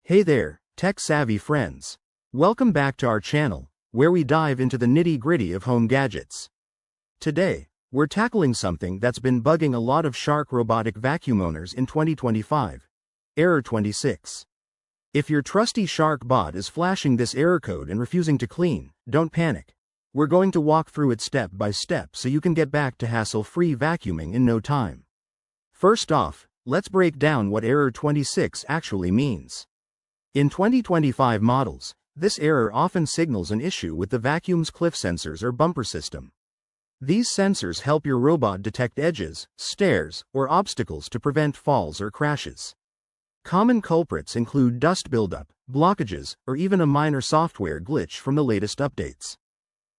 Hey there, tech-savvy friends. Welcome back to our channel, where we dive into the nitty-gritty of home gadgets. Today, we're tackling something that's been bugging a lot of Shark robotic vacuum owners in 2025. Error 26. If your trusty Shark bot is flashing this error code and refusing to clean, don't panic. We're going to walk through it step by step so you can get back to hassle-free vacuuming in no time. First off, let's break down what error 26 actually means. In 2025 models, this error often signals an issue with the vacuum's cliff sensors or bumper system. These sensors help your robot detect edges, stairs, or obstacles to prevent falls or crashes. Common culprits include dust buildup, blockages, or even a minor software glitch from the latest updates.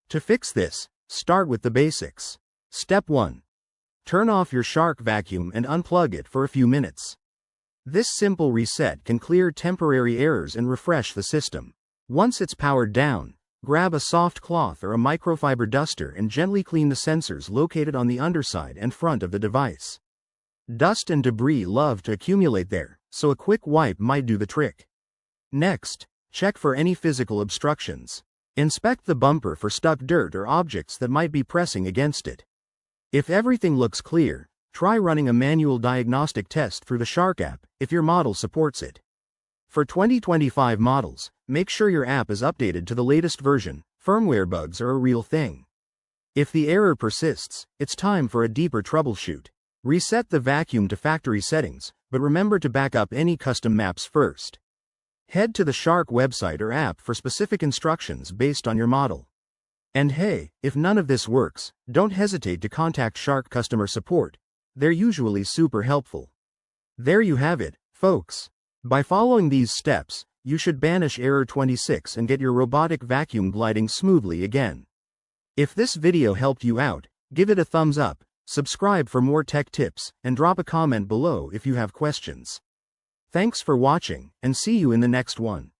To fix this, start with the basics. Step 1. Turn off your Shark vacuum and unplug it for a few minutes. This simple reset can clear temporary errors and refresh the system. Once it's powered down, grab a soft cloth or a microfiber duster and gently clean the sensors located on the underside and front of the device. Dust and debris love to accumulate there, so a quick wipe might do the trick. Next, check for any physical obstructions. Inspect the bumper for stuck dirt or objects that might be pressing against it. If everything looks clear, try running a manual diagnostic test through the Shark app, if your model supports it. For 2025 models, make sure your app is updated to the latest version. Firmware bugs are a real thing. If the error persists, it's time for a deeper troubleshoot. Reset the vacuum to factory settings, but remember to back up any custom maps first. Head to the Shark website or app for specific instructions based on your model. And hey, if none of this works, don't hesitate to contact Shark customer support. They're usually super helpful. There you have it, folks. By following these steps, you should banish error 26 and get your robotic vacuum gliding smoothly again. If this video helped you out, give it a thumbs up, subscribe for more tech tips, and drop a comment below if you have questions. Thanks for watching, and see you in the next one.